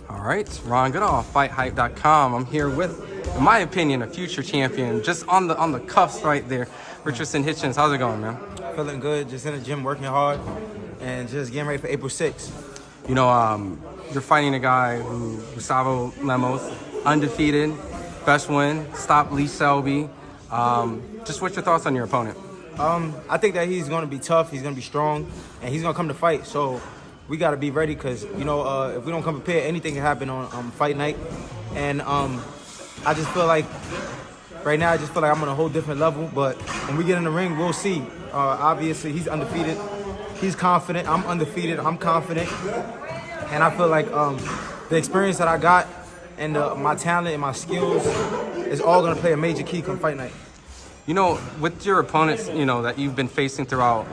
All right, Ron Goodall, FightHype.com. I'm here with, in my opinion, a future champion, just on the cuffs right there, Richardson Hitchins. How's it going, man? Feeling good, just in the gym working hard, and just getting ready for April 6th. You know, you're fighting a guy who, Gustavo Lemos, undefeated, best win, stopped Lee Selby. Just what's your thoughts on your opponent? I think that he's going to be tough, he's going to be strong, and he's going to come to fight. So we got to be ready because, you know, if we don't come prepared, anything can happen on fight night. And I just feel like right now, I'm on a whole different level. But when we get in the ring, we'll see. Obviously, he's undefeated. He's confident. I'm undefeated. I'm confident. And I feel like the experience that I got and my talent and my skills is all going to play a major key come fight night. You know, with your opponents, you know, that you've been facing throughout,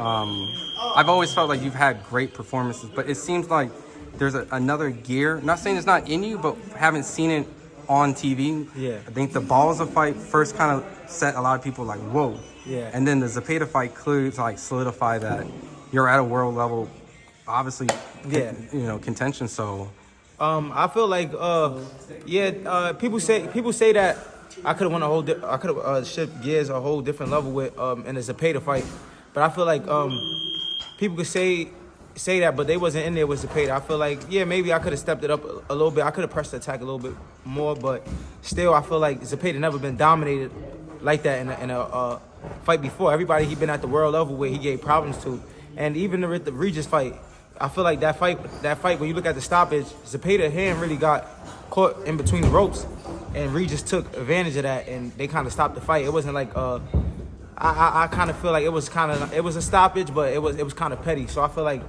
I've always felt like you've had great performances, but it seems like there's another gear. Not saying it's not in you, but haven't seen it on TV. Yeah. I think the Balls fight first kind of set a lot of people like, whoa. Yeah. And then the Zepeda fight clearly like solidify that you're at a world level, obviously, yeah, you know, contention. So, I feel like, people say that I could have won I could have shipped gears a whole different level with in the Zepeda fight, but I feel like people could say that, but they wasn't in there with Zepeda. I feel like maybe I could have stepped it up a little bit. I could have pressed the attack a little bit more, but still I feel like Zepeda never been dominated like that in a fight before. Everybody he been at the world level where he gave problems to, and even the Regis fight. I feel like that fight when you look at the stoppage, Zepeda's hand really got caught in between the ropes, and Regis took advantage of that, and they kind of stopped the fight. It wasn't like I kind of feel like it was a stoppage, but it was kind of petty. So I feel like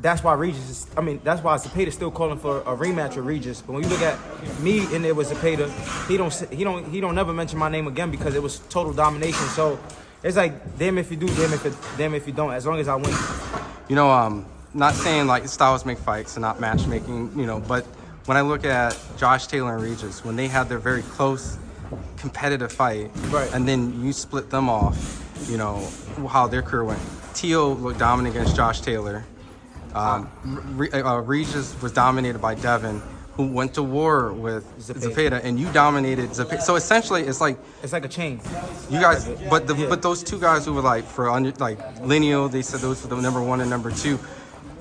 that's why that's why Zepeda's still calling for a rematch with Regis. But when you look at me in there with Zepeda, he don't never mention my name again because it was total domination. So it's like damn if you do, damn if you don't. As long as I win. You know, not saying like styles make fights and not matchmaking, you know, but when I look at Josh Taylor and Regis, when they had their very close competitive fight, right, and then you split them off, you know, how their career went. Tio looked dominant against Josh Taylor. Regis was dominated by Devin, who went to war with Zepeda, and you dominated Zepeda. So essentially, it's like a chain. You guys, but those two guys who were like lineal, they said those were the number one and number two.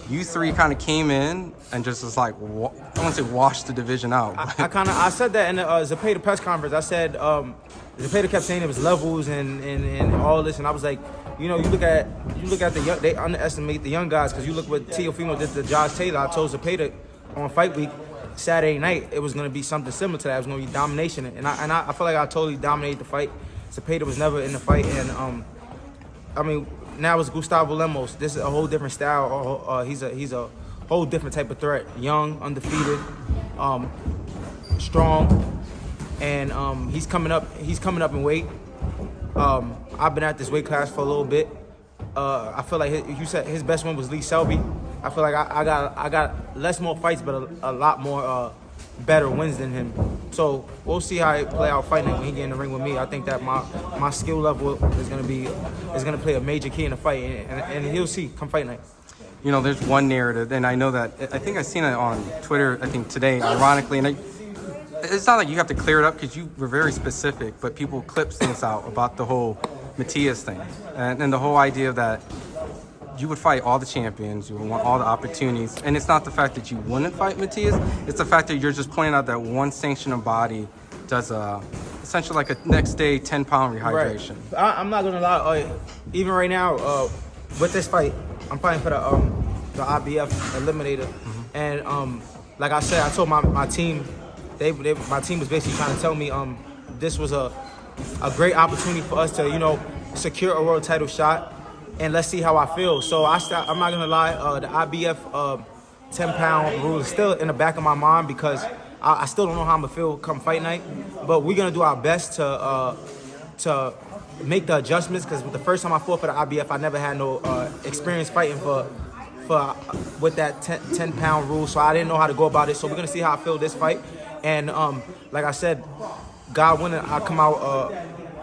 You three kind of came in and just was like, I want to say washed the division out. I said that in the Zepeda press conference. I said Zepeda kept saying it was levels and all this, and I was like, you know, you look at the young, they underestimate the young guys because you look what Teofimo did to Josh Taylor. I told Zepeda on fight week Saturday night it was going to be something similar to that. It was going to be domination, and I feel like I totally dominated the fight. Zepeda was never in the fight, and now it's Gustavo Lemos. This is a whole different style. He's a whole different type of threat. Young, undefeated, strong, and he's coming up in weight. I've been at this weight class for a little bit. I feel like you said his best one was Lee Selby. I feel like I got less more fights, but a lot more better wins than him. So we'll see how it play out fighting when he get in the ring with me. I think that my skill level is gonna play a major key in the fight, and he'll see come fight night. You know, there's one narrative, and I know that I think I've seen it on Twitter. I think today, ironically, and it's not like you have to clear it up because you were very specific, but people clip things out about the whole Matias thing and the whole idea that you would fight all the champions, you would want all the opportunities, and it's not the fact that you wouldn't fight Matias, it's the fact that you're just pointing out that one sanctioned body does essentially like a next day 10-pound rehydration. Right. I'm not gonna lie, even right now with this fight, I'm fighting for the IBF eliminator, and like I said, I told my team, my team was basically trying to tell me this was a great opportunity for us to, you know, secure a world title shot. And let's see how I feel. So I'm not gonna lie, the IBF 10-pound rule is still in the back of my mind because I still don't know how I'm gonna feel come fight night. But we're gonna do our best to make the adjustments because the first time I fought for the IBF, I never had no experience fighting with that 10-pound rule, so I didn't know how to go about it. So we're gonna see how I feel this fight. And like I said, God willing, I come out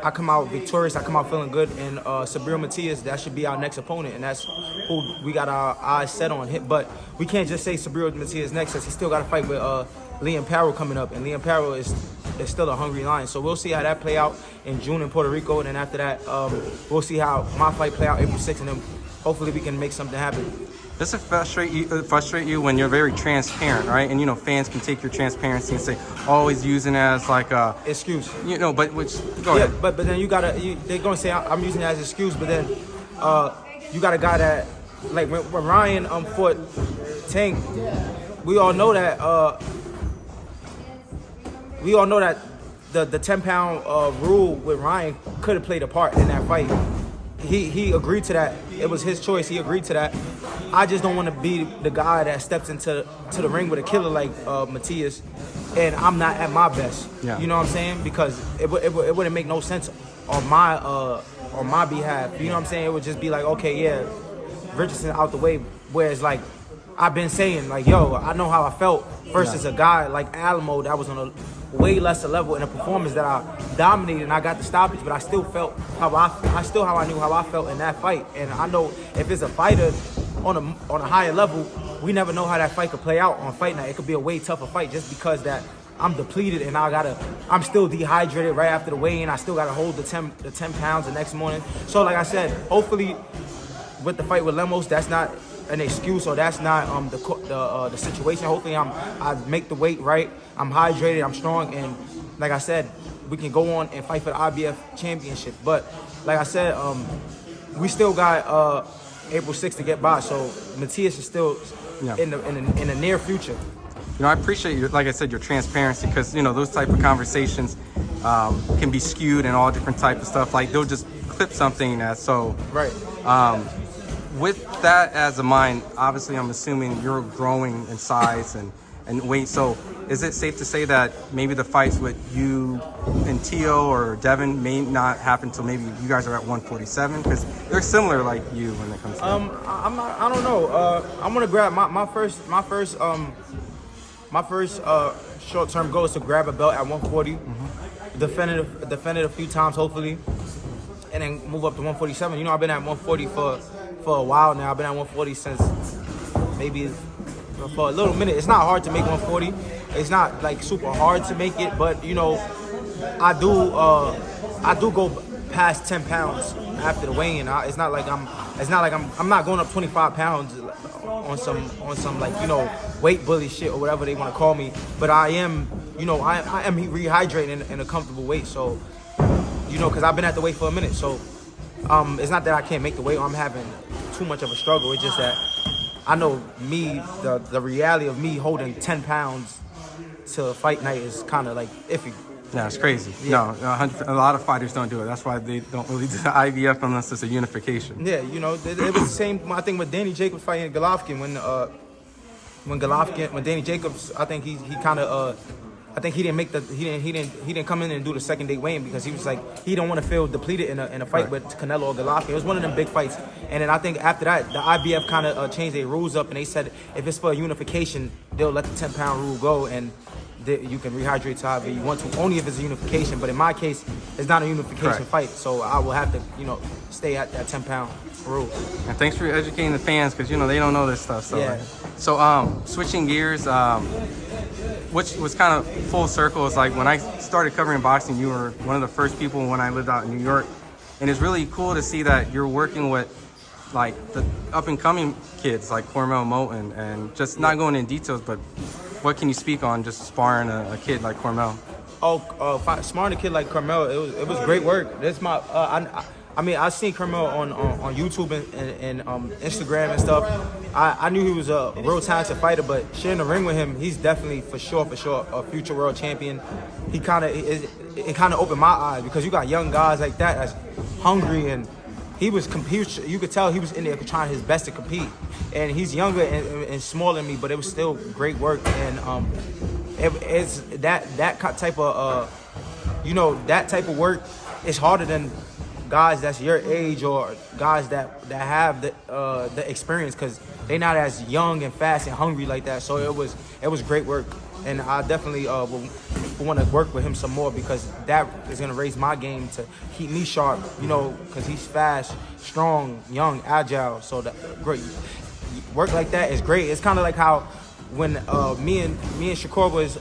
I come out victorious, I come out feeling good, and Sabir Matias, that should be our next opponent, and that's who we got our eyes set on. But we can't just say Sabir Matias next, because he still got to fight with Liam Parrow coming up, and Liam Parrow is still a hungry lion. So we'll see how that play out in June in Puerto Rico, and then after that, we'll see how my fight play out April 6th, and then hopefully we can make something happen. Does it frustrate you when you're very transparent, right? And, you know, fans can take your transparency and say, always using it as like a... excuse. You know, but which... Go ahead. But then you gotta... they're going to say I'm using it as an excuse, but then you got a guy that... Like, when Ryan fought Tank, we all know that... the 10-pound rule with Ryan could have played a part in that fight. He agreed to that. It was his choice. He agreed to that. I just don't want to be the guy that steps into the ring with a killer like Matias, and I'm not at my best. Yeah. You know what I'm saying? Because it wouldn't make no sense on my behalf. You know what I'm saying? It would just be like, okay, yeah, Richardson out the way. Whereas like I've been saying, like, yo, I know how I felt versus a guy like Alamo that was on a way lesser level in a performance that I dominated and I got the stoppage, but I still felt how I knew how I felt in that fight. And I know if it's a fighter on a higher level, we never know how that fight could play out on fight night. It could be a way tougher fight just because that I'm depleted and I'm still dehydrated right after the weigh-in. I still gotta hold the 10 pounds the next morning. So like I said, hopefully with the fight with Lemos, that's not an excuse, or that's not the situation. Hopefully I make the weight right. I'm hydrated, I'm strong, and like I said, we can go on and fight for the IBF championship. But like I said, we still got April 6th to get by, so Matias is still in the near future. You know, I appreciate your, like I said, your transparency, because, you know, those type of conversations can be skewed and all different type of stuff. Like, they'll just clip something that's so... Right. With that as a mind, obviously I'm assuming you're growing in size and weight. So is it safe to say that maybe the fights with you and Tio or Devin may not happen until maybe you guys are at 147? Because they're similar like you when it comes to I don't know. I'm gonna grab my first short-term goal is to grab a belt at 140, defend it a few times hopefully, and then move up to 147. You know, I've been at 140 for a while now. I've been at 140 since maybe for a little minute. It's not hard to make 140. It's not like super hard to make it, but you know, I do go past 10 pounds after the weigh-in. It's not like I'm not going up 25 pounds on some like, you know, weight bully shit or whatever they want to call me. But I am, you know, I am rehydrating in a comfortable weight. So, you know, because I've been at the weight for a minute. So it's not that I can't make the weight or I'm having too much of a struggle. It's just that I know the reality of me holding 10 pounds to fight night is kind of like iffy. Yeah, it's crazy. Yeah. No, a lot of fighters don't do it. That's why they don't really do the IVF unless it's a unification. Yeah, you know, it was the same, I think, with Danny Jacobs fighting Golovkin when Danny Jacobs, I think he kind of I think he didn't come in and do the second day weigh-in because he was like, he don't want to feel depleted in a fight with Canelo or Golovkin. It was one of them big fights. And then I think after that, the IBF kind of changed their rules up, and they said if it's for a unification, they'll let the 10-pound rule go, and you can rehydrate to however you want to, only if it's a unification. But in my case, it's not a unification fight, so I will have to, you know, stay at that 10-pound rule. And thanks for educating the fans, because, you know, they don't know this stuff. So, yeah. So switching gears, which was kind of full circle, is like when I started covering boxing, you were one of the first people when I lived out in New York. And it's really cool to see that you're working with like the up-and-coming kids like Curmel Moton, and just not going in details, but what can you speak on just sparring a kid like Curmel? Sparring a kid like Curmel, it was great work. That's my I mean, I seen Curmel on YouTube and Instagram and stuff. I knew he was a real talented fighter, but sharing the ring with him, he's definitely for sure a future world champion. It kind of opened my eyes, because you got young guys like that that's hungry, and you could tell he was in there trying his best to compete. And he's younger and smaller than me, but it was still great work. And it's that type of you know, that type of work is harder than guys that's your age or guys that have the experience, because they're not as young and fast and hungry like that. So it was great work, and I definitely will who want to work with him some more, because that is going to raise my game to keep me sharp, you know, because he's fast, strong, young, agile. So that great work like that is great. It's kind of like how when me and Shakur was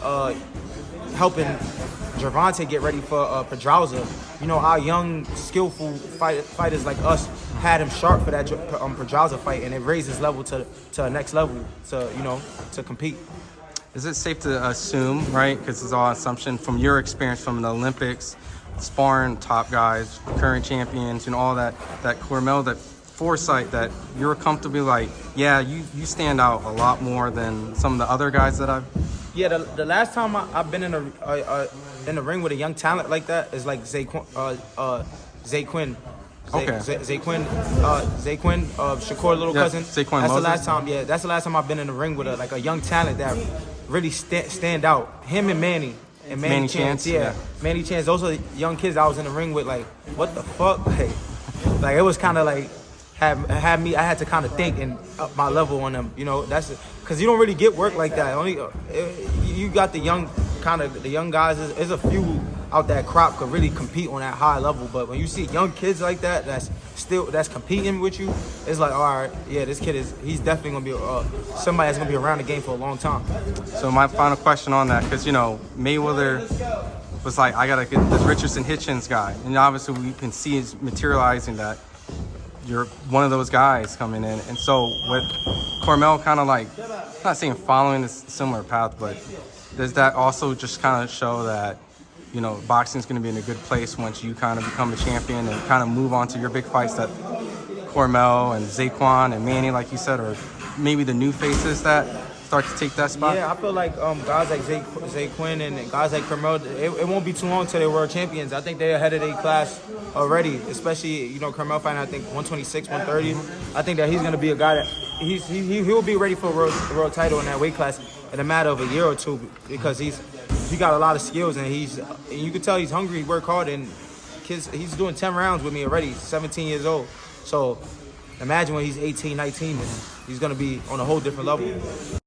helping Gervonta get ready for Pedraza. You know, our young, skillful fighters like us had him sharp for that Pedraza fight, and it raised his level to a next level to compete. Is it safe to assume, right, because it's all assumption, from your experience from the Olympics, sparring top guys, current champions, and all that Curmel, that foresight, that you're comfortably like, yeah, you stand out a lot more than some of the other guys that I've... Yeah, the last time I've been in the ring with a young talent like that is like Zay Quinn. Okay. Zay Quinn, Shakur little cousin. Zay Quinn That's Moses? the last time. Yeah, that's the last time I've been in the ring with a young talent that really stand out. Him and Manny. And Manny Chance, yeah. Manny Chance, those are the young kids I was in the ring with. Like, what the fuck? Like it was kind of like had me. I had to kind of think and up my level on them. You know, that's because you don't really get work like that. Only you got the young guys. There's a few out that crop could really compete on that high level. But when you see young kids like that, that's competing with you, it's like, all right, yeah, this kid he's definitely gonna be somebody that's gonna be around the game for a long time. So my final question on that, because Mayweather was like, I gotta get this Richardson Hitchins guy, and obviously we can see it's materializing that you're one of those guys coming in. And so with Curmel kind of like, I'm not saying following this similar path, but does that also just kind of show that boxing is going to be in a good place once you kind of become a champion and kind of move on to your big fights, that Curmel and Zaquan and Manny, like you said, or maybe the new faces that start to take that spot? Yeah, I feel like guys like Zay Quinn and guys like Curmel, it won't be too long till they're world champions. I think they're ahead of their class already, especially, Curmel fighting, I think, 126, 130. I think that he's going to be a guy that he'll be ready for a world title in that weight class in a matter of a year or two, because he got a lot of skills, and you can tell he's hungry, he work hard, and he's doing 10 rounds with me already. He's 17 years old. So imagine when he's 18, 19, and he's going to be on a whole different level.